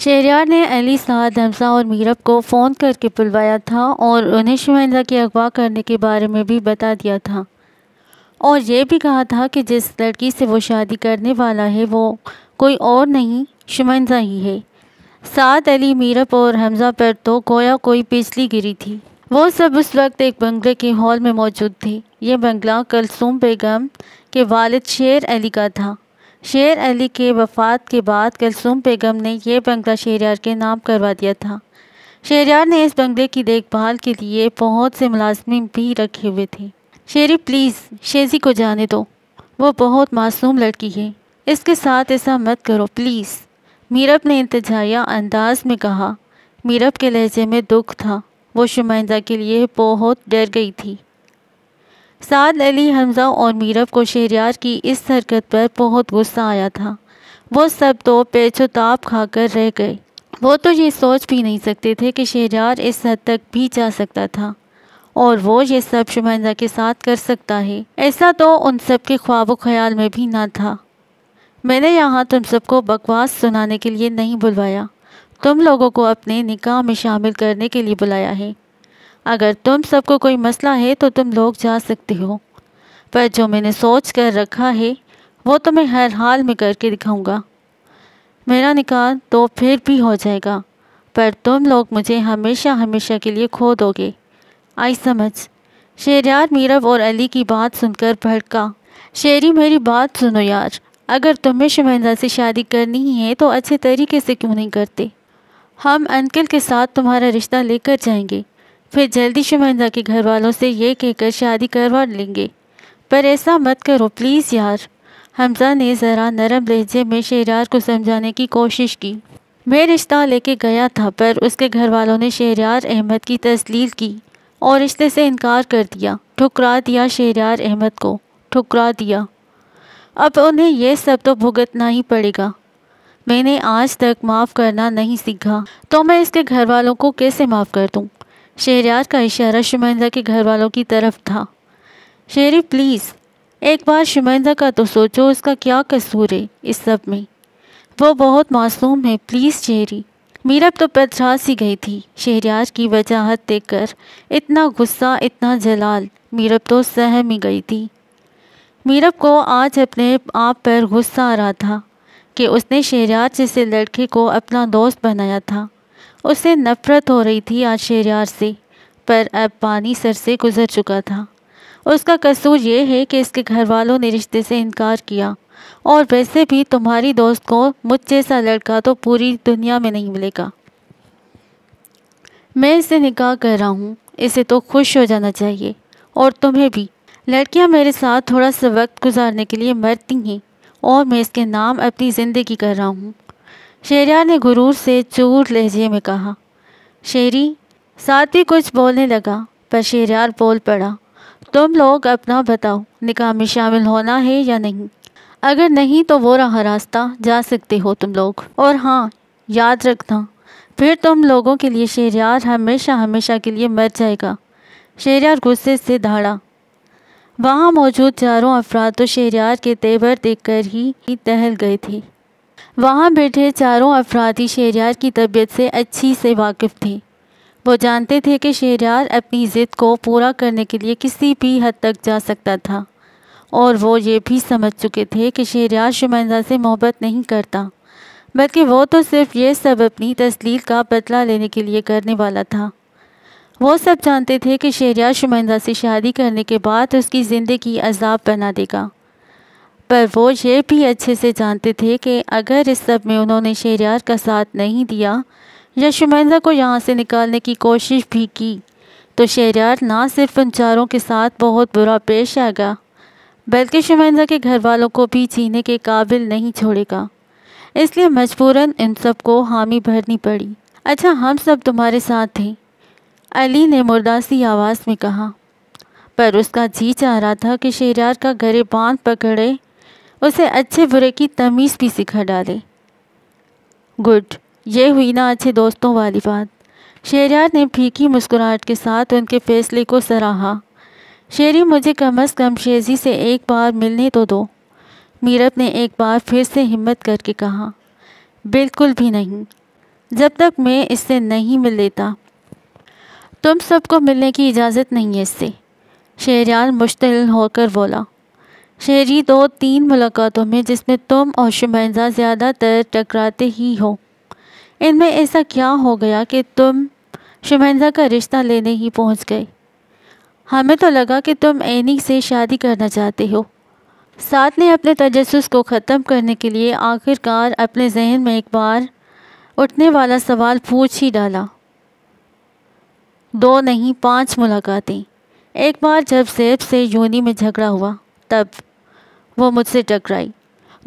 شہریار نے علی، سعد، حمزہ اور میرب کو فون کر کے بلوایا تھا اور انہیں شمائندہ کے اغوا کرنے کے بارے میں بھی بتا دیا تھا، اور یہ بھی کہا تھا کہ جس لڑکی سے وہ شادی کرنے والا ہے وہ کوئی اور نہیں، شمائندہ ہی ہے۔ سعد، علی، میرب اور حمزہ پر تو گویا کوئی بجلی گری تھی۔ وہ سب اس وقت ایک بنگلے کے ہال میں موجود تھے۔ یہ بنگلہ کلثوم بیگم کے والد شیر علی کا تھا۔ شیر علی کے وفات کے بعد کلثوم بیگم نے یہ بنگلہ شہریار کے نام کروا دیا تھا۔ شہریار نے اس بنگلے کی دیکھ بھال کے لیے بہت سے ملازمین بھی رکھے ہوئے تھے۔ شیری پلیز شیزی کو جانے دو، وہ بہت معصوم لڑکی ہے، اس کے ساتھ ایسا مت کرو پلیز، میرب نے التجائیہ انداز میں کہا۔ میرب کے لہجے میں دکھ تھا، وہ شمائندہ کے لیے بہت ڈر گئی تھی۔ سعد، علی، حمزہ اور میرب کو شہریار کی اس حرکت پر بہت غصہ آیا تھا۔ وہ سب تو پیچ و تاب کھا کر رہ گئے۔ وہ تو یہ سوچ بھی نہیں سکتے تھے کہ شہریار اس حد تک بھی جا سکتا تھا اور وہ یہ سب شمائندہ کے ساتھ کر سکتا ہے، ایسا تو ان سب کے خواب و خیال میں بھی نہ تھا۔ میں نے یہاں تم سب کو بکواس سنانے کے لیے نہیں بلوایا، تم لوگوں کو اپنے نکاح میں شامل کرنے کے لیے بلایا ہے۔ اگر تم سب کو کوئی مسئلہ ہے تو تم لوگ جا سکتے ہو، پر جو میں نے سوچ کر رکھا ہے وہ تو میں ہر حال میں کر کے دکھاؤں گا۔ میرا نکاح تو پھر بھی ہو جائے گا، پر تم لوگ مجھے ہمیشہ ہمیشہ کے لیے کھو دو گے، آئی سمجھ؟ شہریار میرب اور علی کی بات سن کر بھڑکا۔ شیری میری بات سنو یار، اگر تمہیں شمائندہ سے شادی کرنی ہی ہے تو اچھے طریقے سے کیوں نہیں کرتے؟ ہم انکل کے ساتھ تمہارا رشتہ لے کر جائیں گے، پھر جلدی شمائندہ کے گھر والوں سے یہ کہہ کر شادی کروا لیں گے، پر ایسا مت کرو پلیز یار، حمزہ نے ذرا نرم لہجے میں شہریار کو سمجھانے کی کوشش کی۔ میں رشتہ لے کے گیا تھا پر اس کے گھر والوں نے شہریار احمد کی تذلیل کی اور رشتے سے انکار کر دیا، ٹھکرا دیا، شہریار احمد کو ٹھکرا دیا۔ اب انہیں یہ سب تو بھگتنا ہی پڑے گا۔ میں نے آج تک معاف کرنا نہیں سیکھا تو میں اس کے گھر والوں کو کیسے معاف کر دوں؟ شہریار کا اشارہ شمائندہ کے گھر والوں کی طرف تھا۔ شیری پلیز ایک بار شمائندہ کا تو سوچو، اس کا کیا قصور ہے اس سب میں؟ وہ بہت معصوم ہے، پلیز شیری۔ میرب تو پتھرا سی گئی تھی شہریار کی وجاہت دیکھ کر، اتنا غصہ، اتنا جلال، میرب تو سہم ہی گئی تھی۔ میرب کو آج اپنے آپ پر غصہ آ رہا تھا کہ اس نے شہریار جیسے لڑکے کو اپنا دوست بنایا تھا۔ اسے نفرت ہو رہی تھی آج شہریار سے، پر اب پانی سر سے گزر چکا تھا۔ اس کا قصور یہ ہے کہ اس کے گھر والوں نے رشتے سے انکار کیا، اور ویسے بھی تمہاری دوست کو مجھ جیسا لڑکا تو پوری دنیا میں نہیں ملے گا۔ میں اسے نکاح کر رہا ہوں، اسے تو خوش ہو جانا چاہیے، اور تمہیں بھی۔ لڑکیاں میرے ساتھ تھوڑا سا وقت گزارنے کے لیے مرتی ہیں، اور میں اس کے نام اپنی زندگی کر رہا ہوں، شہریار نے غرور سے چور لہجے میں کہا۔ شیری ساتھ بھی کچھ بولنے لگا، پر شہریار بول پڑا، تم لوگ اپنا بتاؤ، نکاح میں شامل ہونا ہے یا نہیں؟ اگر نہیں تو وہ راہ راستہ جا سکتے ہو تم لوگ، اور ہاں یاد رکھنا پھر تم لوگوں کے لیے شہریار ہمیشہ ہمیشہ کے لیے مر جائے گا۔ شہریار غصے سے دھاڑا۔ وہاں موجود چاروں افراد تو شہریار کے تیور دیکھ کر ہی دہل گئے تھے۔ وہاں بیٹھے چاروں افراد ہی شہریار کی طبیعت سے اچھی سے واقف تھے۔ وہ جانتے تھے کہ شہریار اپنی ضد کو پورا کرنے کے لیے کسی بھی حد تک جا سکتا تھا، اور وہ یہ بھی سمجھ چکے تھے کہ شہریار شمائندہ سے محبت نہیں کرتا، بلکہ وہ تو صرف یہ سب اپنی تذلیل کا بدلہ لینے کے لیے کرنے والا تھا۔ وہ سب جانتے تھے کہ شہریار شمائندہ سے شادی کرنے کے بعد اس کی زندگی عذاب بنا دے گا، پر وہ یہ بھی اچھے سے جانتے تھے کہ اگر اس سب میں انہوں نے شہریار کا ساتھ نہیں دیا یا شمائندہ کو یہاں سے نکالنے کی کوشش بھی کی تو شہریار نہ صرف ان چاروں کے ساتھ بہت برا پیش آئے گا، بلکہ شمائندہ کے گھر والوں کو بھی جینے کے قابل نہیں چھوڑے گا۔ اس لیے مجبوراً ان سب کو حامی بھرنی پڑی۔ اچھا ہم سب تمہارے ساتھ ہیں، علی نے مردہ سی آواز میں کہا، پر اس کا جی چاہ رہا تھا کہ شہریار کا گریباں پکڑے، اسے اچھے برے کی تمیز بھی سکھا ڈالے۔ گڈ، یہ ہوئی نا اچھے دوستوں والی بات۔ شہریار نے پھیکی مسکراہٹ کے ساتھ ان کے فیصلے کو سراہا۔ شیری مجھے کم از کم شیزی سے ایک بار ملنے تو دو، میرب نے ایک بار پھر سے ہمت کر کے کہا۔ بالکل بھی نہیں، جب تک میں اس سے نہیں مل لیتا۔ تم سب کو ملنے کی اجازت نہیں ہے اس سے، شہریار مشتعل ہو کر بولا۔ شہری 2-3 ملاقاتوں میں جس میں تم اور شمائنہ زیادہ تر ٹکراتے ہی ہو، ان میں ایسا کیا ہو گیا کہ تم شمائنہ کا رشتہ لینے ہی پہنچ گئے؟ ہمیں تو لگا کہ تم عینی سے شادی کرنا چاہتے ہو۔ سعد نے اپنے تجسس کو ختم کرنے کے لیے آخرکار اپنے ذہن میں ایک بار اٹھنے والا سوال پوچھ ہی ڈالا۔ 2 نہیں 5 ملاقاتیں۔ ایک بار جب زیب سے یونی میں جھگڑا ہوا تب وہ مجھ سے ٹکرائی۔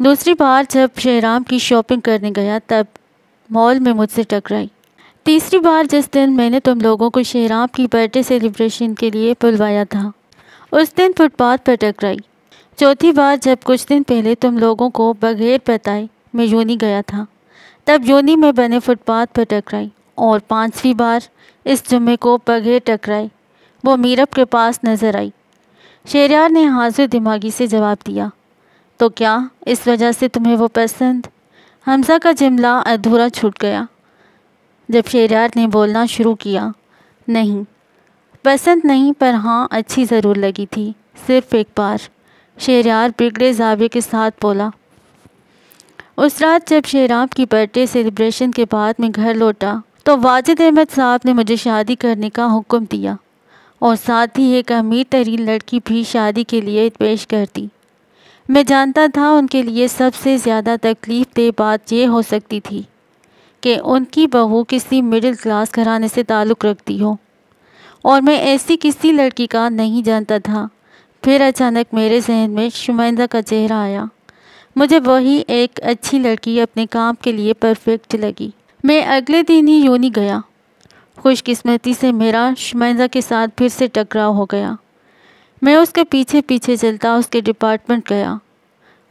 دوسری بار جب شہرام کی شاپنگ کرنے گیا تب مال میں مجھ سے ٹکرائی۔ تیسری بار جس دن میں نے تم لوگوں کو شہرام کی برتھ ڈے سیلیبریشن کے لیے بلوایا تھا اس دن فٹ پاتھ پر ٹکرائی۔ چوتھی بار جب کچھ دن پہلے تم لوگوں کو بغیر بتائے میں یونی گیا تھا تب یونی میں بنے فٹ پاتھ پر ٹکرائی۔ اور 5ویں بار اس جمعے کو بغیر ٹکرائے وہ میرب کے پاس نظر آئی۔ شہریار نے حاضر دماغی سے جواب دیا۔ تو کیا اس وجہ سے تمہیں وہ پسند؟ حمزہ کا جملہ ادھورا چھوٹ گیا جب شہریار نے بولنا شروع کیا۔ نہیں، پسند نہیں، پر ہاں اچھی ضرور لگی تھی، صرف ایک بار، شہریار بگڑے زاویے کے ساتھ بولا۔ اس رات جب شہرام کی برتھ ڈے سیلیبریشن کے بعد میں گھر لوٹا تو واجد احمد صاحب نے مجھے شادی کرنے کا حکم دیا اور ساتھ ہی ایک امیر ترین لڑکی بھی شادی کے لیے پیش کر دی۔ میں جانتا تھا ان کے لیے سب سے زیادہ تکلیف دہ بات یہ ہو سکتی تھی کہ ان کی بہو کسی مڈل کلاس گھرانے سے تعلق رکھتی ہو، اور میں ایسی کسی لڑکی کا نہیں جانتا تھا۔ پھر اچانک میرے ذہن میں شمائنہ کا چہرہ آیا۔ مجھے وہی ایک اچھی لڑکی اپنے کام کے لیے پرفیکٹ لگی۔ میں اگلے دن ہی یونی گیا۔ خوش قسمتی سے میرا شمائنہ کے ساتھ پھر سے ٹکراؤ ہو گیا۔ میں اس کے پیچھے پیچھے چلتا اس کے ڈپارٹمنٹ گیا،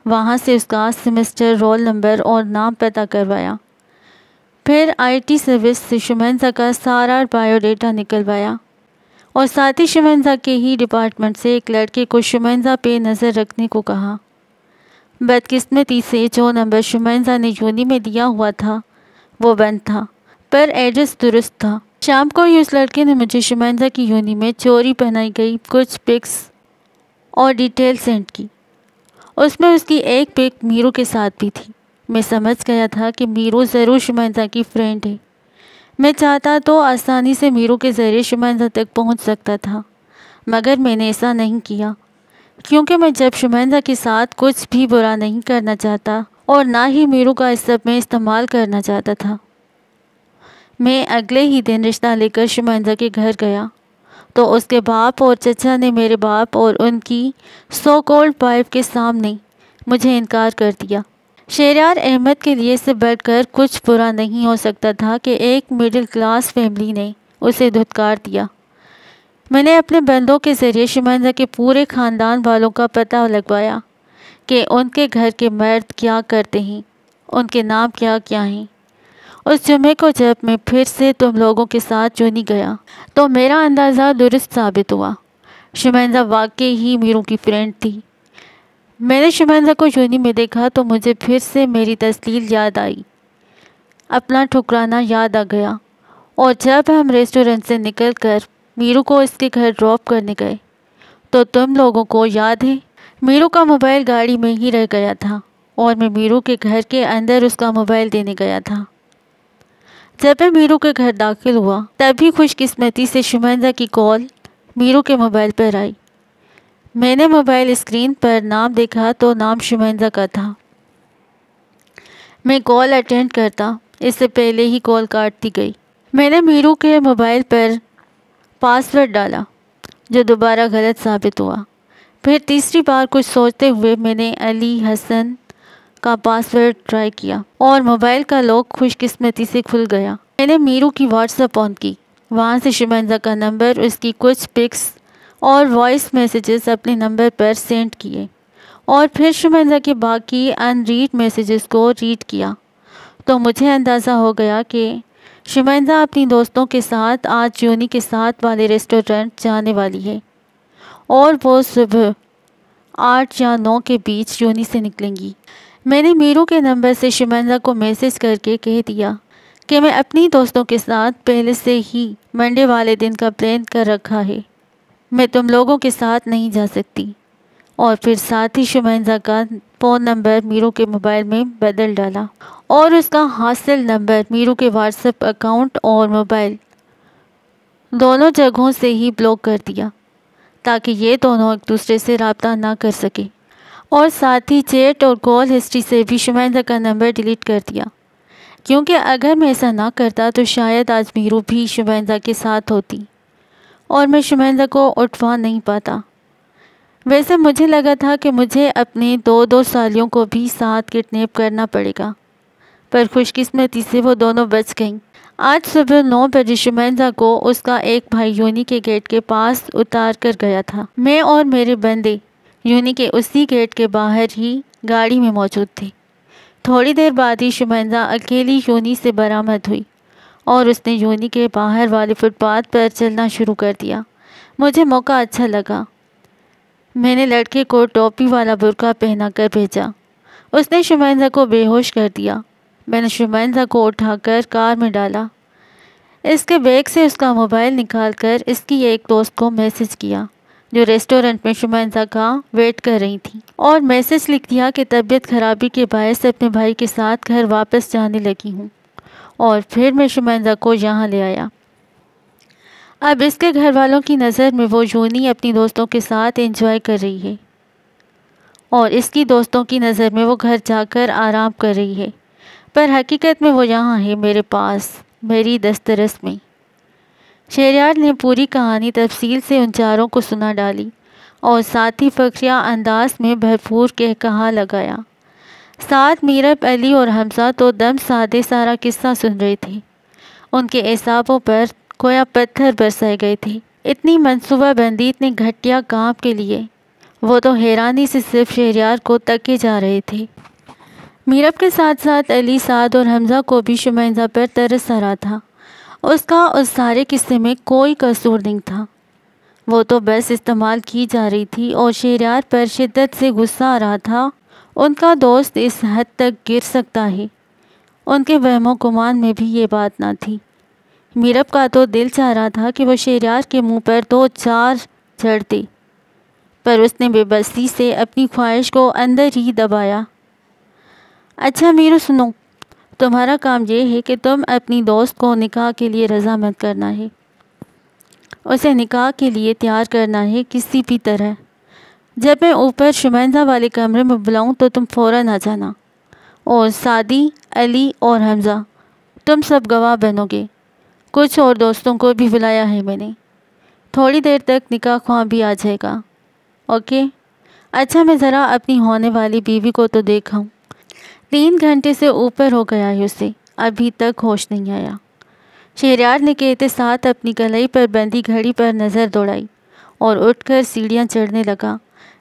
وہاں سے اس کا سیمسٹر، رول نمبر اور نام پتہ کروایا۔ پھر IT سروس سے شمائنہ کا سارا بایو ڈیٹا نکلوایا اور ساتھ ہی شمائنہ کے ہی ڈپارٹمنٹ سے ایک لڑکے کو شمائنہ پہ نظر رکھنے کو کہا۔ بدقسمتی سے جو نمبر شمائنہ نے یونی میں دیا ہوا تھا وہ بند تھا، پر ایڈریس درست تھا۔ شام کو ہی اس لڑکے نے مجھے شمائنہ کی یونی میں چوری بنائی گئی کچھ پکس اور ڈیٹیل سینڈ کی۔ اس میں اس کی ایک پک میرو کے ساتھ بھی تھی۔ میں سمجھ گیا تھا کہ میرو ضرور شمائنہ کی فرینڈ ہے۔ میں چاہتا تو آسانی سے میرو کے ذریعے شمائنہ تک پہنچ سکتا تھا، مگر میں نے ایسا نہیں کیا، کیونکہ میں جب شمائنہ کے ساتھ کچھ بھی برا نہیں کرنا چاہتا اور نہ ہی میرو کا اس سب میں استعمال کرنا چاہتا تھا۔ میں اگلے ہی دن رشتہ لے کر شمائنہ کے گھر گیا تو اس کے باپ اور چچا نے میرے باپ اور ان کی سو کولڈ وائف کے سامنے مجھے انکار کر دیا۔ شہریار احمد کے لیے اس سے بڑھ کر کچھ برا نہیں ہو سکتا تھا کہ ایک مڈل کلاس فیملی نے اسے دھتکار دیا۔ میں نے اپنے بندوں کے ذریعے شمائنہ کے پورے خاندان والوں کا پتہ لگوایا کہ ان کے گھر کے مرد کیا کرتے ہیں، ان کے نام کیا کیا ہیں۔ اس جمعے کو جب میں پھر سے تم لوگوں کے ساتھ یونی گیا تو میرا اندازہ درست ثابت ہوا۔ شمائنہ واقعی ہی میرو کی فرینڈ تھی۔ میں نے شمائنہ کو یونی میں دیکھا تو مجھے پھر سے میری تسلیل یاد آئی، اپنا ٹھکرانا یاد آ گیا۔ اور جب ہم ریسٹورنٹ سے نکل کر میرو کو اس کے گھر ڈراپ کرنے گئے تو تم لوگوں کو یاد ہے میرو کا موبائل گاڑی میں ہی رہ گیا تھا اور میں میرو کے گھر کے اندر اس کا موبائل دینے گیا تھا۔ جب میں میرو کے گھر داخل ہوا تبھی خوش قسمتی سے شمائنہ کی کال میرو کے موبائل پر آئی۔ میں نے موبائل اسکرین پر نام دیکھا تو نام شمائنہ کا تھا۔ میں کال اٹینڈ کرتا اس سے پہلے ہی کال کاٹ دی گئی۔ میں نے میرو کے موبائل پر پاس ورڈ ڈالا جو دوبارہ غلط ثابت ہوا۔ پھر تیسری بار کچھ سوچتے ہوئے میں نے علی حسن کا پاس ورڈ ٹرائی کیا اور موبائل کا لاک خوش قسمتی سے کھل گیا۔ میں نے میرو کی واٹس ایپ آن کی، وہاں سے شمائنہ کا نمبر، اس کی کچھ پکس اور وائس میسیجز اپنے نمبر پر سینڈ کیے اور پھر شمائنہ کے باقی ان ریڈ میسیجز کو ریڈ کیا تو مجھے اندازہ ہو گیا کہ شمائنہ اپنی دوستوں کے ساتھ آج یونی کے ساتھ والے ریسٹورنٹ جانے والی ہے اور وہ صبح 8 یا 9 کے بیچ یونی سے نکلیں گی۔ میں نے میرو کے نمبر سے شمائنہ کو میسیج کر کے کہہ دیا کہ میں اپنی دوستوں کے ساتھ پہلے سے ہی منڈے والے دن کا پلان کر رکھا ہے، میں تم لوگوں کے ساتھ نہیں جا سکتی۔ اور پھر ساتھ ہی شمائنزا کا فون نمبر میرو کے موبائل میں بدل ڈالا اور اس کا حاصل نمبر میرو کے واٹس ایپ اکاؤنٹ اور موبائل دونوں جگہوں سے ہی بلاک کر دیا تاکہ یہ دونوں ایک دوسرے سے رابطہ نہ کر سکے، اور ساتھ ہی چیٹ اور کال ہسٹری سے بھی شمائنزا کا نمبر ڈیلیٹ کر دیا، کیونکہ اگر میں ایسا نہ کرتا تو شاید آج میرو بھی شمائنزا کے ساتھ ہوتی اور میں شمائنزا کو اٹھوا نہیں پاتا۔ ویسے مجھے لگا تھا کہ مجھے اپنے دو سالیوں کو بھی ساتھ کڈنیپ کرنا پڑے گا، پر خوش قسمتی سے وہ دونوں بچ گئیں۔ آج صبح 9 بجے شمائنزا کو اس کا ایک بھائی یونی کے گیٹ کے پاس اتار کر گیا تھا۔ میں اور میرے بندے یونی کے اسی گیٹ کے باہر ہی گاڑی میں موجود تھے۔ تھوڑی دیر بعد ہی شمائنزا اکیلی یونی سے برآمد ہوئی اور اس نے یونی کے باہر والے فٹ پاتھ پر چلنا شروع کر دیا۔ مجھے موقع اچھا لگا۔ میں نے لڑکے کو ٹوپی والا برقع پہنا کر بھیجا۔ اس نے شمائنزا کو بے ہوش کر دیا۔ میں نے شمائنزا کو اٹھا کر کار میں ڈالا۔ اس کے بیگ سے اس کا موبائل نکال کر اس کی ایک دوست کو میسج کیا جو ریسٹورنٹ میں شمائنزا کا ویٹ کر رہی تھی، اور میسج لکھ دیا کہ طبیعت خرابی کے باعث اپنے بھائی کے ساتھ گھر واپس جانے لگی ہوں، اور پھر میں شمائنزا کو یہاں لے آیا۔ اب اس کے گھر والوں کی نظر میں وہ یونی اپنی دوستوں کے ساتھ انجوائے کر رہی ہے، اور اس کی دوستوں کی نظر میں وہ گھر جا کر آرام کر رہی ہے، پر حقیقت میں وہ یہاں ہے میرے پاس، میری دسترس میں۔ شہریار نے پوری کہانی تفصیل سے ان چاروں کو سنا ڈالی اور ساتھ ہی فقریہ انداز میں بھرپور کہا لگایا۔ ساتھ میرب، علی اور حمزہ تو دم سادے سارا قصہ سن رہے تھے۔ ان کے اعصابوں پر گویا پتھر برسائے گئے تھے۔ اتنی منصوبہ بندی، اتنے گھٹیا کام کے لیے وہ تو حیرانی سے صرف شہریار کو تکے جا رہے تھے۔ میرب کے ساتھ ساتھ علی، سعد اور حمزہ کو بھی شمائنزا پر ترس آ رہا تھا۔ اس کا اس سارے قصے میں کوئی قصور نہیں تھا، وہ تو بس استعمال کی جا رہی تھی، اور شہریار پر شدت سے غصہ آ رہا تھا۔ ان کا دوست اس حد تک گر سکتا ہے، ان کے وہم و گمان میں بھی یہ بات نہ تھی۔ میرب کا تو دل چاہ رہا تھا کہ وہ شہریار کے منہ پر 2-4 جھڑ دے، پر اس نے بے بسی سے اپنی خواہش کو اندر ہی دبایا۔ اچھا میرو، سنو، تمہارا کام یہ ہے کہ تم اپنی دوست کو نکاح کے لیے رضامند کرنا ہے، اسے نکاح کے لیے تیار کرنا ہے کسی بھی طرح۔ جب میں اوپر شمائنزا والے کمرے میں بلاؤں تو تم فوراً آ جانا، اور سعدی، علی اور حمزہ تم سب گواہ بنو گے۔ کچھ اور دوستوں کو بھی بلایا ہے میں نے، تھوڑی دیر تک نکاح خواہ بھی آ جائے گا، اوکے؟ اچھا، میں ذرا اپنی ہونے والی بیوی کو تو دیکھاؤں، 3 گھنٹے سے اوپر ہو گیا ہے اسے، ابھی تک ہوش نہیں آیا۔ شہریار نے کہتے ساتھ اپنی کلائی پر بندھی گھڑی پر نظر دوڑائی اور اٹھ کر سیڑھیاں چڑھنے لگا،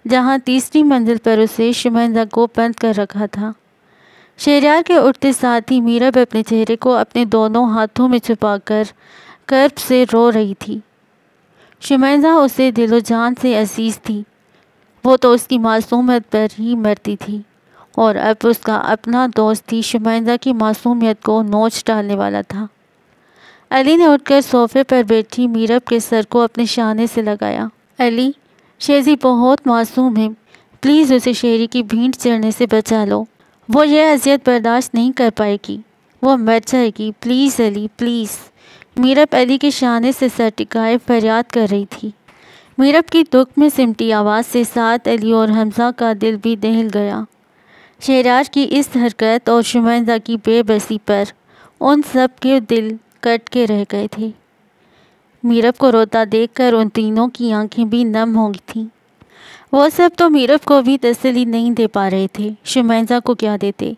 جہاں تیسری منزل پر اسے شمائنزا کو بند کر رکھا تھا۔ شہریار کے اٹھتے ساتھ ہی میرب اپنے چہرے کو اپنے دونوں ہاتھوں میں چھپا کر کرب سے رو رہی تھی۔ شمائنزا اسے دل و جان سے عزیز تھی، وہ تو اس کی معصومیت پر ہی مرتی تھی، اور اب اس کا اپنا دوست ہی شمائنزا کی معصومیت کو نوچ ڈالنے والا تھا۔ علی نے اٹھ کر صوفے پر بیٹھی میرب کے سر کو اپنے شانے سے لگایا۔ علی، شیزی بہت معصوم ہے، پلیز اسے شہری کی بھینٹ چڑھنے سے بچا لو، وہ یہ اذیت برداشت نہیں کر پائے گی، وہ مر جائے گی، پلیز علی، پلیز۔ میرب علی کے شانے سے سر ٹکائے فریاد کر رہی تھی۔ میرب کی دکھ میں سمٹی آواز سے ساتھ علی اور حمزہ کا دل بھی دہل گیا۔ شہریار کی اس حرکت اور شمائنزا کی بے بسی پر ان سب کے دل کٹ کے رہ گئے تھے۔ میرب کو روتا دیکھ کر ان تینوں کی آنکھیں بھی نم ہو گئی تھیں۔ وہ سب تو میرب کو بھی تسلی نہیں دے پا رہے تھے، شمائنزا کو کیا دیتے۔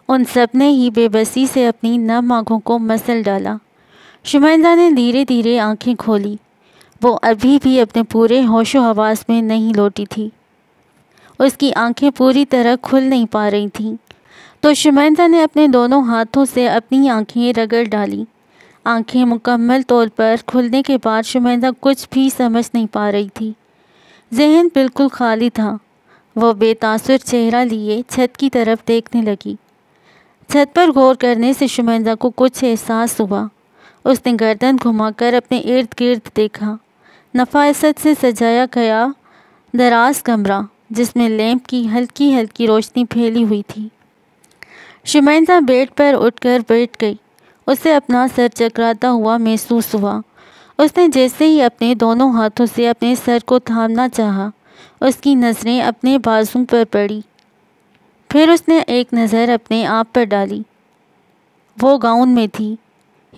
ان سب نے ہی بے بسی سے اپنی نم آنکھوں کو مسل ڈالا۔ شمائنزا نے دھیرے دھیرے آنکھیں کھولی، وہ ابھی بھی اپنے پورے ہوش و حواس میں نہیں لوٹی تھی، اس کی آنکھیں پوری طرح کھل نہیں پا رہی تھیں، تو شمائنزا نے اپنے دونوں ہاتھوں سے اپنی آنکھیں رگڑ ڈالیں۔ آنکھیں مکمل طور پر کھلنے کے بعد شمائنزا کچھ بھی سمجھ نہیں پا رہی تھی، ذہن بالکل خالی تھا۔ وہ بے تاثر چہرہ لیے چھت کی طرف دیکھنے لگی۔ چھت پر غور کرنے سے شمیندہ کو کچھ احساس ہوا۔ اس نے گردن گھما کر اپنے ارد گرد دیکھا۔ نفاست سے سجایا گیا دراز کمرہ جس میں لیمپ کی ہلکی ہلکی روشنی پھیلی ہوئی تھی۔ شمیندہ بیڈ پر اٹھ کر بیٹھ گئی۔ اسے اپنا سر چکراتا ہوا محسوس ہوا۔ اس نے جیسے ہی اپنے دونوں ہاتھوں سے اپنے سر کو تھامنا چاہا، اس کی نظریں اپنے بازو پر پڑی۔ پھر اس نے ایک نظر اپنے آپ پر ڈالی۔ وہ گاؤن میں تھی،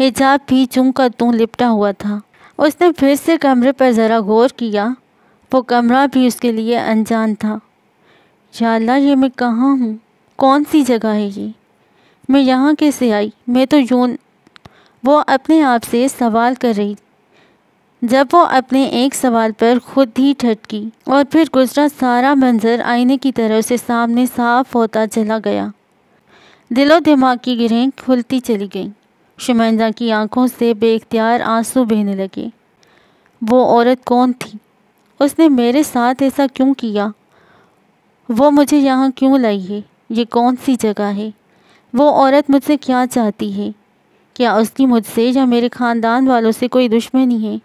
حجاب بھی چوں کا توں لپٹا ہوا تھا۔ اس نے پھر سے کمرے پر ذرا غور کیا۔ وہ کمرہ بھی اس کے لیے انجان تھا۔ یا اللہ، یہ میں کہاں ہوں؟ کون سی جگہ ہے یہ؟ میں یہاں کیسے آئی؟ میں تو یوں… وہ اپنے آپ سے سوال کر رہی جب وہ اپنے ایک سوال پر خود ہی ٹھٹکی اور پھر گزرا سارا منظر آئینے کی طرح اسے سامنے صاف ہوتا چلا گیا۔ دل و دماغ کی گرہیں کھلتی چلی گئیں۔ شمیندہ کی آنکھوں سے بے اختیار آنسو بہنے لگے۔ وہ عورت کون تھی؟ اس نے میرے ساتھ ایسا کیوں کیا؟ وہ مجھے یہاں کیوں لائی ہے؟ یہ کون سی جگہ ہے؟ وہ عورت مجھ سے کیا چاہتی ہے؟ کیا اس کی مجھ سے یا میرے خاندان والوں سے کوئی دشمنی ہے؟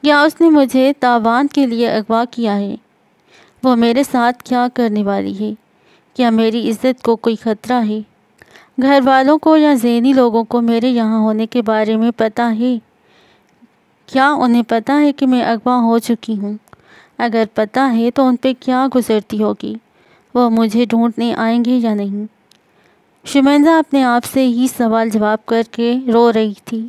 کیا اس نے مجھے تاوان کے لیے اغوا کیا ہے؟ وہ میرے ساتھ کیا کرنے والی ہے؟ کیا میری عزت کو کوئی خطرہ ہے؟ گھر والوں کو یا ذہنی لوگوں کو میرے یہاں ہونے کے بارے میں پتہ ہے؟ کیا انہیں پتہ ہے کہ میں اغوا ہو چکی ہوں؟ اگر پتہ ہے تو ان پہ کیا گزرتی ہوگی؟ وہ مجھے ڈھونڈنے آئیں گے یا نہیں؟ شمیندہ اپنے آپ سے ہی سوال جواب کر کے رو رہی تھی۔